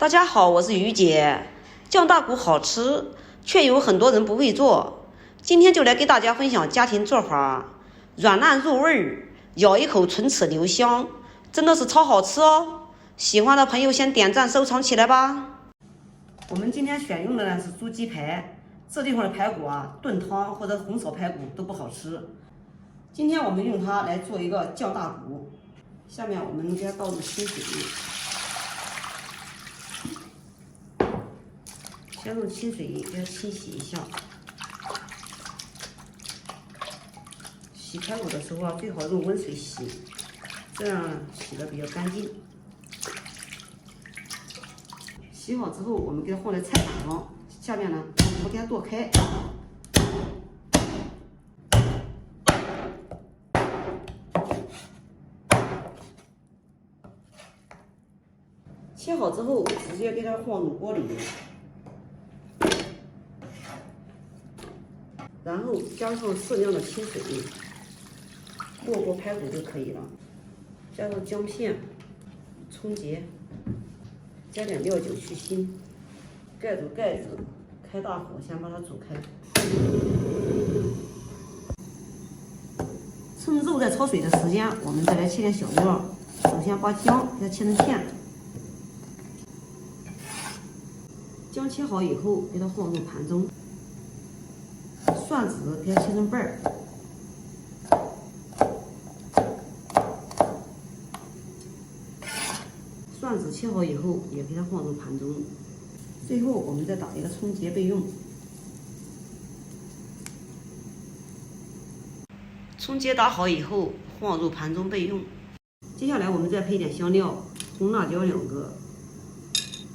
大家好，我是于姐。酱大骨好吃，却有很多人不会做。今天就来给大家分享家庭做法，软烂入味，咬一口唇齿留香，真的是超好吃哦！喜欢的朋友先点赞收藏起来吧。我们今天选用的呢是猪鸡排，这地方的排骨啊，炖汤或者红烧排骨都不好吃。今天我们用它来做一个酱大骨。下面我们给它倒入清水。先用清水给它清洗一下。洗排骨的时候啊，最好用温水洗，这样洗的比较干净。洗好之后，我们给它放在菜板上，下面呢，我们给它剁开。切好之后，直接给它放入锅里。然后加上适量的清水，过排骨就可以了。加上姜片、葱节，加点料酒去腥，盖住盖子，开大火先把它煮开。趁肉在焯水的时间，我们再来切点小料。首先把姜给它切成片，姜切好以后，给它放入盘中。蒜子给它切成瓣儿，蒜子切好以后也给它放入盘中。最后我们再打一个葱节备用。葱节打好以后放入盘中备用。接下来我们再配点香料：红辣椒2个，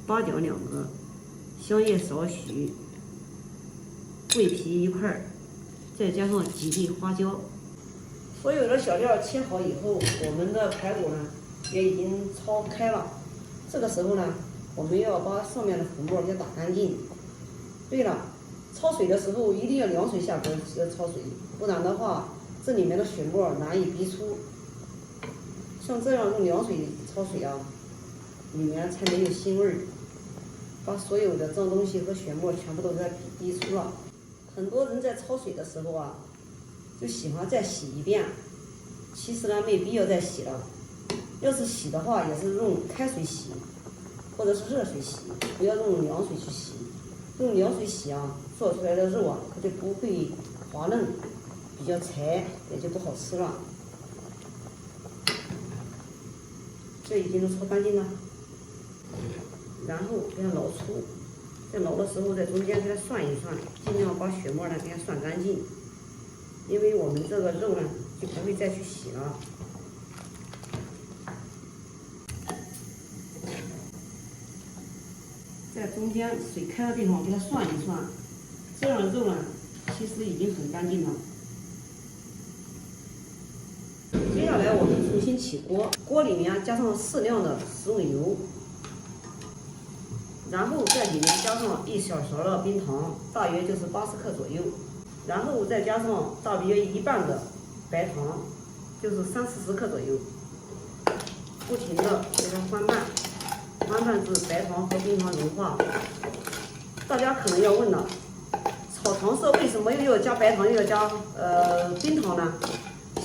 八角2个，香叶少许。桂皮1块，再加上几粒花椒。所有的小料切好以后，我们的排骨呢也已经焯开了。这个时候呢，我们要把上面的粉末给它打干净。对了，焯水的时候一定要凉水下锅焯水，不然的话，这里面的水沫难以逼出。像这样用凉水焯水啊，里面才没有腥味儿，把所有的脏东西和血沫全部都给逼出了。很多人在焯水的时候啊，就喜欢再洗一遍，其实呢没必要再洗了。要是洗的话，也是用开水洗，或者是热水洗，不要用凉水去洗。用凉水洗啊，做出来的肉啊，它就不会滑嫩，比较柴，也就不好吃了。这已经都焯干净了，然后给它捞出。在捞的时候，在中间给它涮一涮，尽量把血沫呢给它涮干净，因为我们这个肉呢就不会再去洗了。在中间水开的地方给它涮一涮，这样的肉呢其实已经很干净了。接下来我们重新起锅，锅里面加上适量的食用油。然后在里面加上1小勺的冰糖，大约就是80克左右，然后再加上大约1半的白糖，就是30-40克左右，不停的给它翻拌，翻拌至白糖和冰糖融化。大家可能要问了，炒糖色为什么又要加白糖又要加冰糖呢？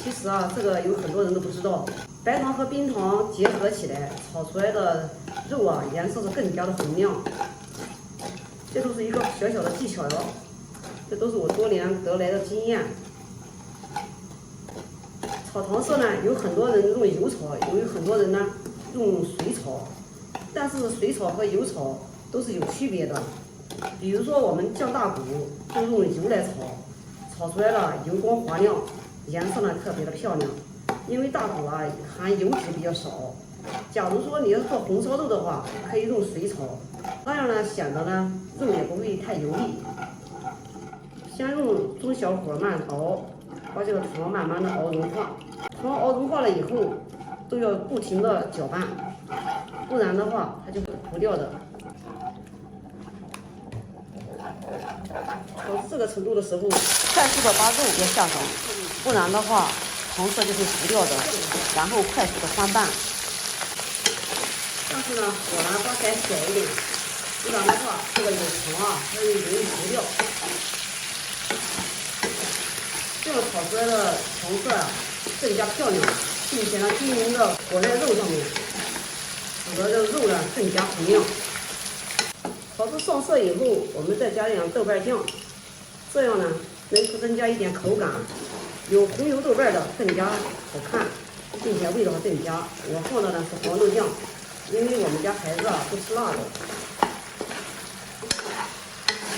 其实啊，这个有很多人都不知道，白糖和冰糖结合起来炒出来的肉啊，颜色是更加的红亮。这都是一个小小的技巧哟，这都是我多年得来的经验。炒糖色呢，有很多人用油炒，有很多人呢用水炒，但是水炒和油炒都是有区别的。比如说我们酱大骨就用油来炒，炒出来了油光滑亮，颜色呢特别的漂亮。因为大骨啊含油脂比较少。假如说你要做红烧肉的话，可以用水炒，那样呢显得呢肉也不会太油腻。先用中小火慢熬，把这个糖慢慢的熬融化。糖熬融化了以后，都要不停的搅拌，不然的话它就会糊掉的。到这个程度的时候，快速的把肉给下上，不然的话糖色就会糊掉的。然后快速的翻拌。但是呢，火呢把改小一点，不然的话，这个有糖啊，它容易糊掉。这样炒出来的黄色啊更加漂亮，并且呢均匀的裹在肉上面，使得这个肉呢更加红亮。炒至上色以后，我们再加点豆瓣酱，这样呢能增加一点口感，有红油豆瓣的更加好看，并且味道更佳。我放的呢是黄豆酱，因为我们家孩子啊不吃辣的。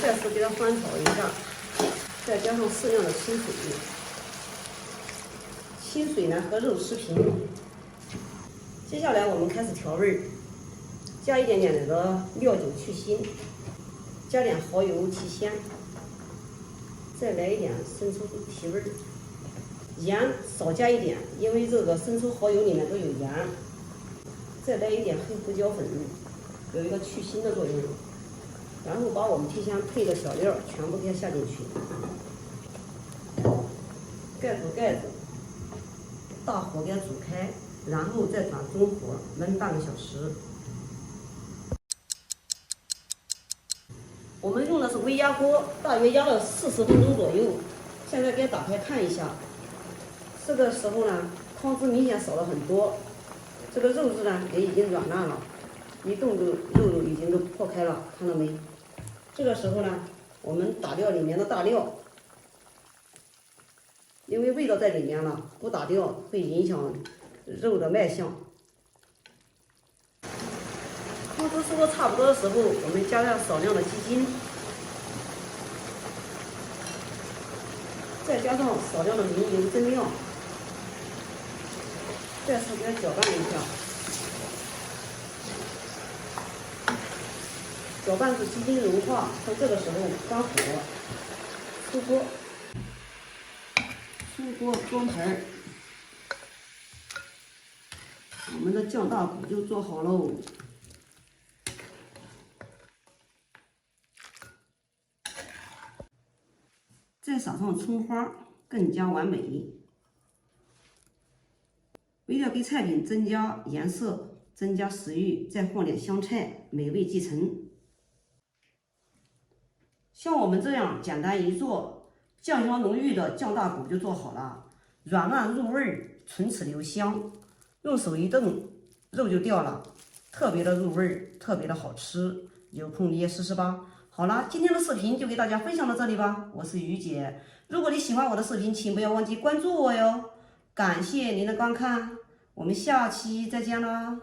再次给它翻炒一下，再加上适量的清水，清水呢和肉持平。接下来我们开始调味儿，加一点点那个料酒去腥，加点蚝油提鲜，再来一点生抽提味儿，盐少加一点，因为这个生抽蚝油里面都有盐。再来一点黑胡椒粉，有一个去腥的作用。然后把我们提前配的小料全部给它下进去，盖住盖子，大火给它煮开，然后再转中火焖半个小时。我们用的是微压锅，大约压了40分钟左右。现在给它打开看一下，这个时候呢，汤汁明显少了很多，这个肉质呢也已经软烂了，一动就肉已经都破开了，看到没？这个时候呢，我们打掉里面的大料，因为味道在里面了，不打掉会影响肉的卖相。汤汁收的差不多的时候，我们加上少量的鸡精，再加上少量的明油增料，再次给它搅拌一下。搅拌至鸡精融化，到这个时候关火，出锅，装盘。我们的酱大骨就做好喽。再撒上葱花，更加完美。为了给菜品增加颜色、增加食欲，再放点香菜，美味继承。像我们这样简单一做，酱香浓郁的酱大骨就做好了，软烂入味，唇齿留香。用手一动，肉就掉了，特别的入味，特别的好吃。有空你也试试吧。好了，今天的视频就给大家分享到这里吧。我是于姐，如果你喜欢我的视频，请不要忘记关注我哟。感谢您的观看，我们下期再见啦。